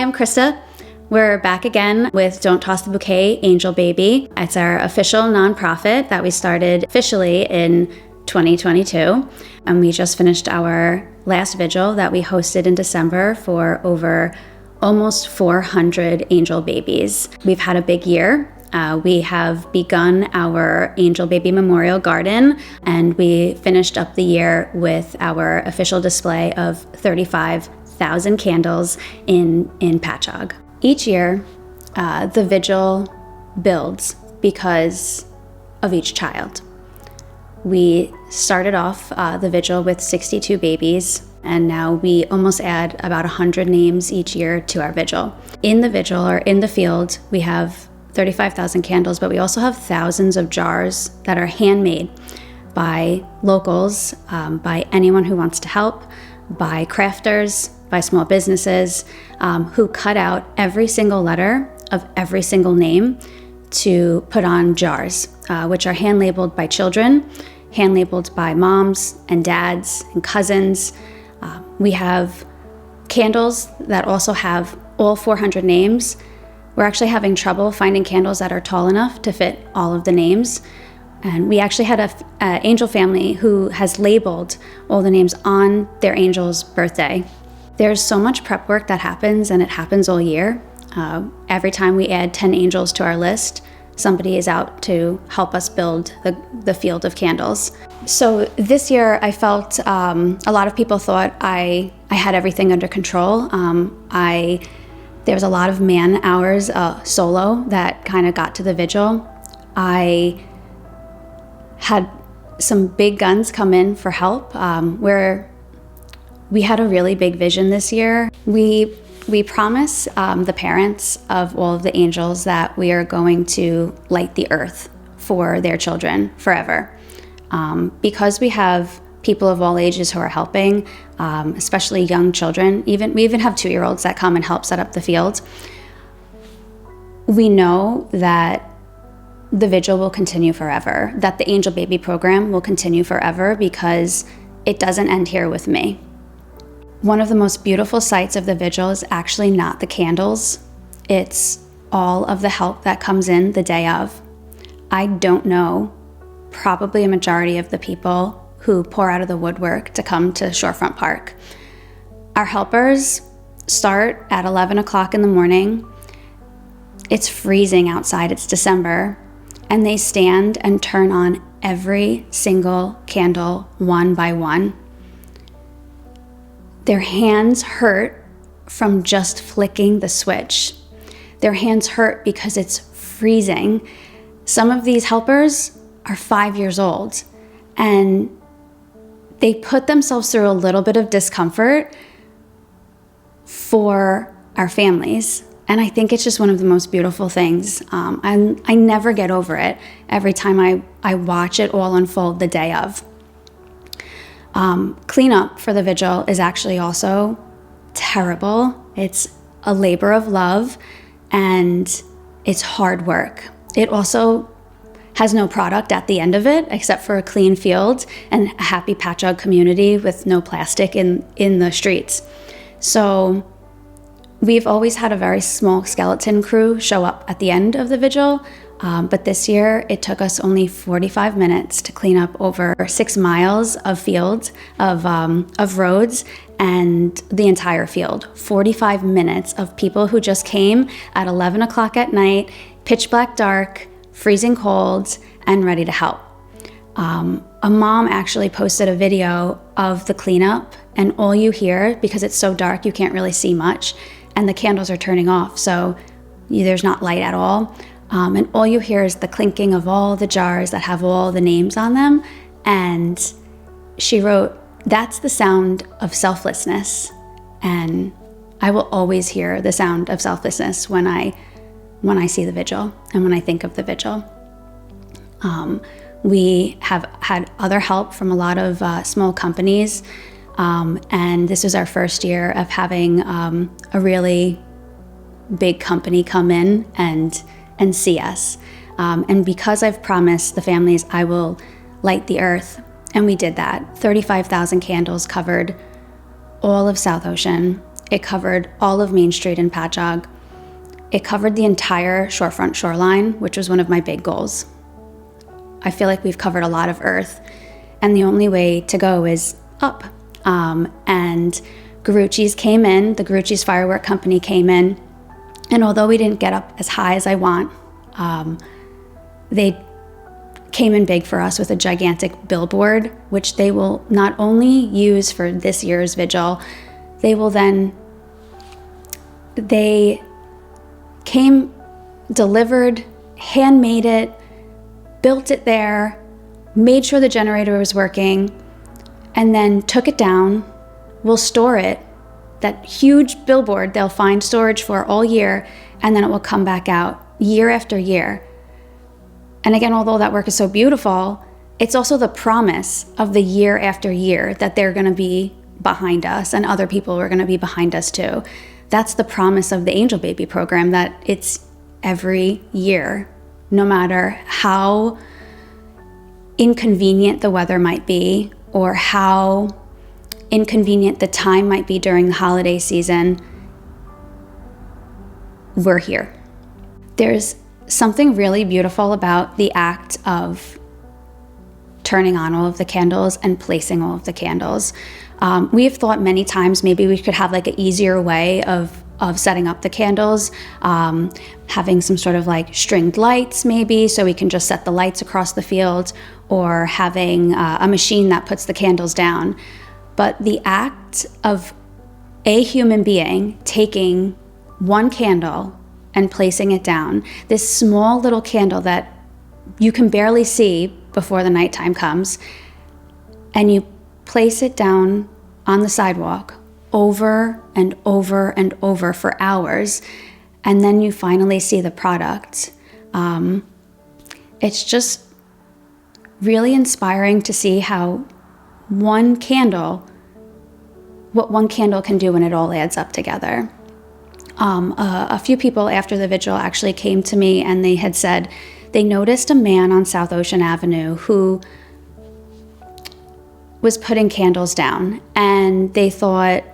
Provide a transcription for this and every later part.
Hi, I'm Krista. We're back again with Don't Toss the Bouquet, Angel Baby. It's our official nonprofit that we started officially in 2022. And we just finished our last vigil that we hosted in December for over almost 400 angel babies. We've had a big year. We have begun our Angel Baby Memorial Garden, and we finished up the year with our official display of 35,000 candles in Patchogue. Each year, the vigil builds because of each child. We started off the vigil with 62 babies, and now we almost add about 100 names each year to our vigil. In the vigil, or in the field, we have 35,000 candles, but we also have thousands of jars that are handmade by locals, by anyone who wants to help, by crafters, by small businesses, who cut out every single letter of every single name to put on jars, which are hand-labeled by children, hand-labeled by moms and dads and cousins. We have candles that also have all 400 names. We're actually having trouble finding candles that are tall enough to fit all of the names. And we actually had an angel family who has labeled all the names on their angel's birthday. There's so much prep work that happens, and it happens all year. Every time we add 10 angels to our list, somebody is out to help us build the field of candles. So this year I felt a lot of people thought I had everything under control. There was a lot of man hours solo that kind of got to the vigil. I had some big guns come in for help, where we had a really big vision this year. We promise the parents of all of the angels that we are going to light the earth for their children forever. Because we have people of all ages who are helping, especially young children. We even have 2-year-olds that come and help set up the field. We know that the vigil will continue forever, that the Angel Baby program will continue forever, because it doesn't end here with me. One of the most beautiful sights of the vigil is actually not the candles. It's all of the help that comes in the day of. I don't know, probably a majority of the people who pour out of the woodwork to come to Shorefront Park. Our helpers start at 11 o'clock in the morning. It's freezing outside, it's December, and they stand and turn on every single candle one by one. Their hands hurt from just flicking the switch. Their hands hurt because it's freezing. Some of these helpers are 5 years old, and they put themselves through a little bit of discomfort for our families. And I think it's just one of the most beautiful things. I never get over it every time I watch it all unfold the day of. Cleanup for the vigil is actually also terrible. It's a labor of love, and it's hard work. It also has no product at the end of it except for a clean field and a happy Patchogue community with no plastic in the streets. So we've always had a very small skeleton crew show up at the end of the vigil, but this year it took us only 45 minutes to clean up over 6 miles of fields, of roads, and the entire field. 45 minutes of people who just came at 11 o'clock at night, pitch black dark, freezing cold, and ready to help. A mom actually posted a video of the cleanup, and all you hear, because it's so dark you can't really see much, and the candles are turning off, so there's not light at all. And all you hear is the clinking of all the jars that have all the names on them. And she wrote, "That's the sound of selflessness." And I will always hear the sound of selflessness when I see the vigil and when I think of the vigil. We have had other help from a lot of small companies, and this was our first year of having a really big company come in and see us. And because I've promised the families I will light the earth, and we did that. 35,000 candles covered all of South Ocean. It covered all of Main Street in Patchogue. It covered the entire shorefront shoreline, which was one of my big goals. I feel like we've covered a lot of earth, and the only way to go is up. And Garucci's came in, the Garucci's Firework Company came in, and although we didn't get up as high as I want, they came in big for us with a gigantic billboard, which they will not only use for this year's vigil, they came, delivered, handmade it, built it there, made sure the generator was working, and then took it down. We'll store it. That huge billboard they'll find storage for all year, and then it will come back out year after year. And again, although that work is so beautiful, it's also the promise of the year after year that they're going to be behind us and other people are going to be behind us too. That's the promise of the Angel Baby program, that it's every year, no matter how inconvenient the weather might be or how inconvenient the time might be during the holiday season, we're here. There's something really beautiful about the act of turning on all of the candles and placing all of the candles. We have thought many times maybe we could have like an easier way of setting up the candles, having some sort of like stringed lights maybe, so we can just set the lights across the field, or having a machine that puts the candles down. But the act of a human being taking one candle and placing it down, this small little candle that you can barely see before the nighttime comes, and you place it down on the sidewalk over and over and over for hours, and then you finally see the product. It's just really inspiring to see how what one candle can do when it all adds up together. A few people after the vigil actually came to me and they had said they noticed a man on South Ocean Avenue who was putting candles down, and they thought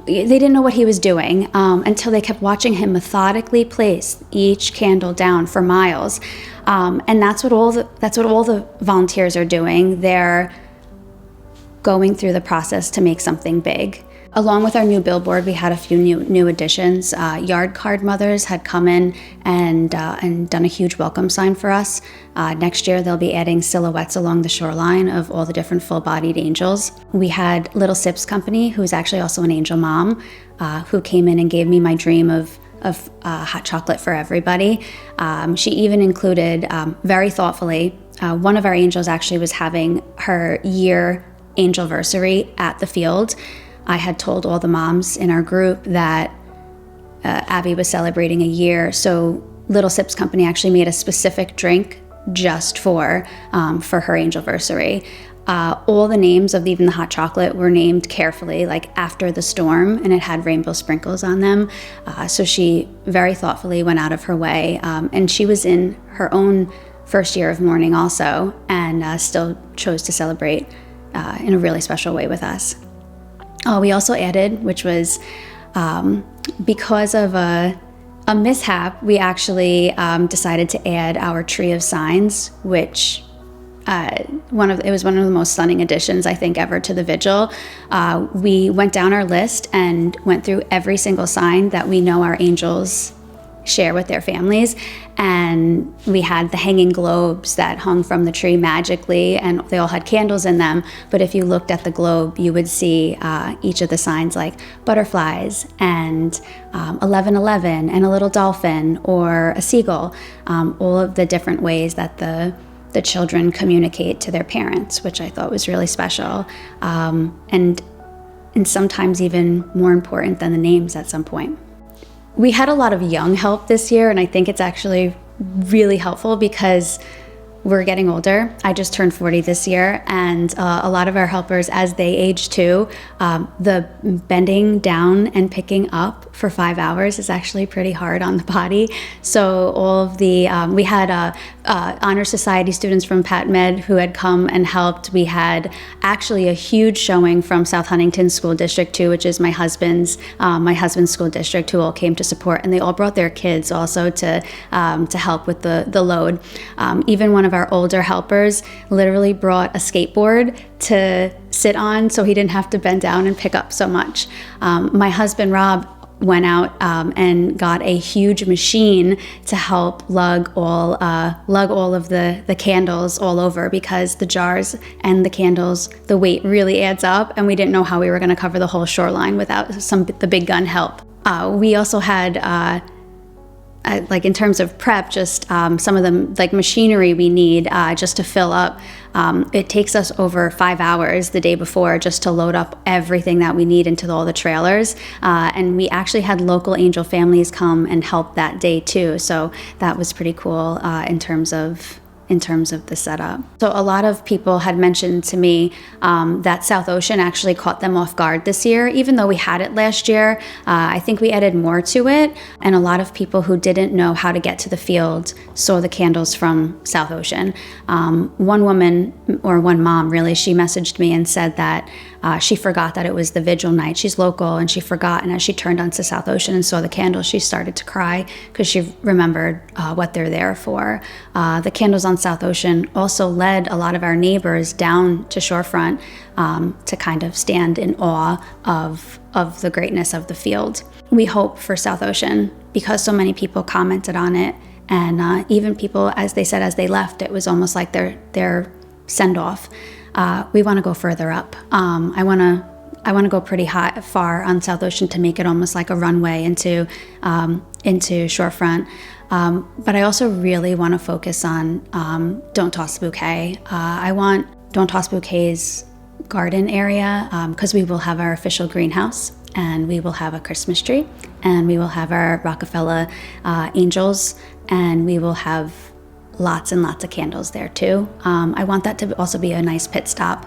they didn't know what he was doing until they kept watching him methodically place each candle down for miles. And that's what all the volunteers are doing. They're going through the process to make something big. Along with our new billboard, we had a few new additions. Yard card mothers had come in and done a huge welcome sign for us. Next year, they'll be adding silhouettes along the shoreline of all the different full-bodied angels. We had Little Sips Company, who's actually also an angel mom, who came in and gave me my dream of hot chocolate for everybody. She even included, very thoughtfully, one of our angels actually was having her year angelversary at the field. I had told all the moms in our group that Abby was celebrating a year, so Little Sips Company actually made a specific drink just for her angelversary. All the names of even the hot chocolate were named carefully, like after the storm, and it had rainbow sprinkles on them. So she very thoughtfully went out of her way, and she was in her own first year of mourning also, and still chose to celebrate in a really special way with us. We also added, which was because of a mishap, we actually decided to add our tree of signs, which it was one of the most stunning additions I think ever to the vigil. We went down our list and went through every single sign that we know our angels share with their families, and we had the hanging globes that hung from the tree magically, and they all had candles in them. But if you looked at the globe, you would see each of the signs, like butterflies and 1111 and a little dolphin or a seagull, all of the different ways that the children communicate to their parents, which I thought was really special, and sometimes even more important than the names at some point. We had a lot of young help this year, and I think it's actually really helpful because we're getting older. I just turned 40 this year, and a lot of our helpers, as they age too, the bending down and picking up for 5 hours is actually pretty hard on the body. So all of the, we had Honor Society students from Pat Med who had come and helped. We had actually a huge showing from South Huntington School District 2, which is my husband's school district, who all came to support, and they all brought their kids also to help with the load. Even one of our older helpers literally brought a skateboard to sit on so he didn't have to bend down and pick up so much. My husband, Rob, went out and got a huge machine to help lug all of the candles all over, because the jars and the candles, the weight really adds up, and we didn't know how we were going to cover the whole shoreline without the big gun help. We also had like in terms of prep, just some of the like machinery we need just to fill up. It takes us over 5 hours the day before just to load up everything that we need into all the trailers. And we actually had local angel families come and help that day too. So that was pretty cool in terms of the setup. So a lot of people had mentioned to me that South Ocean actually caught them off guard this year, even though we had it last year. I think we added more to it, and a lot of people who didn't know how to get to the field saw the candles from South Ocean. One woman, or one mom really, she messaged me and said that she forgot that it was the vigil night. She's local, and she forgot, and as she turned onto South Ocean and saw the candles, she started to cry because she remembered what they're there for. The candles on South Ocean also led a lot of our neighbors down to shorefront to kind of stand in awe of the greatness of the field. We hope for South Ocean, because so many people commented on it, and even people, as they said, as they left, it was almost like their send-off. We want to go further up. I want to go pretty far on South Ocean to make it almost like a runway into shorefront. But I also really want to focus on Don't Toss the Bouquet. I want Don't Toss Bouquet's garden area, because we will have our official greenhouse, and we will have a Christmas tree, and we will have our Rockefeller angels, and we will have lots and lots of candles there too. I want that to also be a nice pit stop,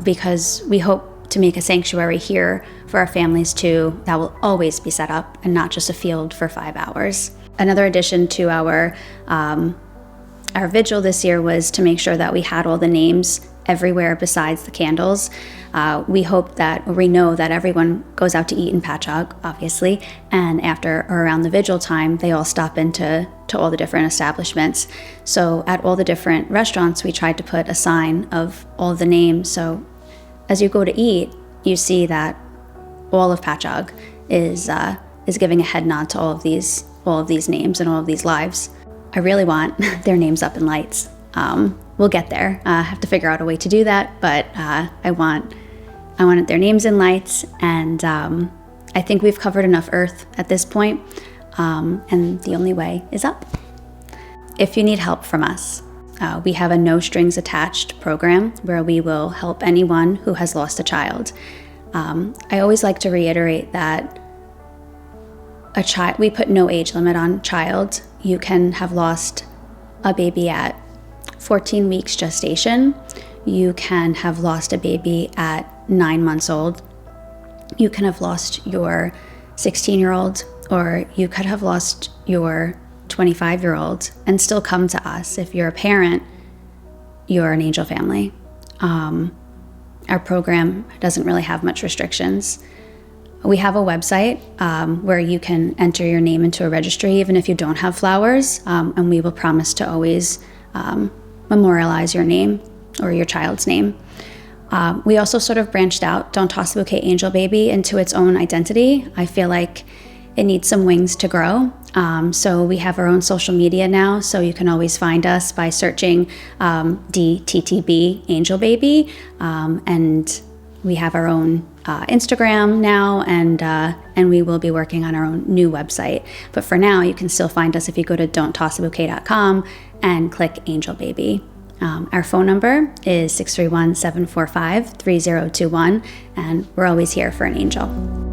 because we hope to make a sanctuary here for our families too that will always be set up, and not just a field for 5 hours. Another addition to our vigil this year was to make sure that we had all the names everywhere besides the candles. We know that everyone goes out to eat in Patchogue, obviously, and after or around the vigil time, they all stop into all the different establishments. So at all the different restaurants, we tried to put a sign of all the names. So as you go to eat, you see that all of Patchogue is giving a head nod to all of these names and all of these lives. I really want their names up in lights. We'll get there. I have to figure out a way to do that, but I want their names in lights, and I think we've covered enough earth at this point, and the only way is up. If you need help from us, we have a no strings attached program where we will help anyone who has lost a child. I always like to reiterate that we put no age limit on child. You can have lost a baby at 14 weeks gestation. You can have lost a baby at 9 months old. You can have lost your 16-year-old, or you could have lost your 25-year-old and still come to us. If you're a parent, you're an angel family. Our program doesn't really have much restrictions. We have a website where you can enter your name into a registry even if you don't have flowers, and we will promise to always memorialize your name or your child's name. We also sort of branched out Don't Toss the Bouquet Angel Baby into its own identity. I feel like it needs some wings to grow. So we have our own social media now, so you can always find us by searching DTTB Angel Baby, and we have our own Instagram now, and we will be working on our own new website. But for now, you can still find us if you go to don'ttossthebouquet.com and click Angel Baby. Our phone number is 631-745-3021, and we're always here for an angel.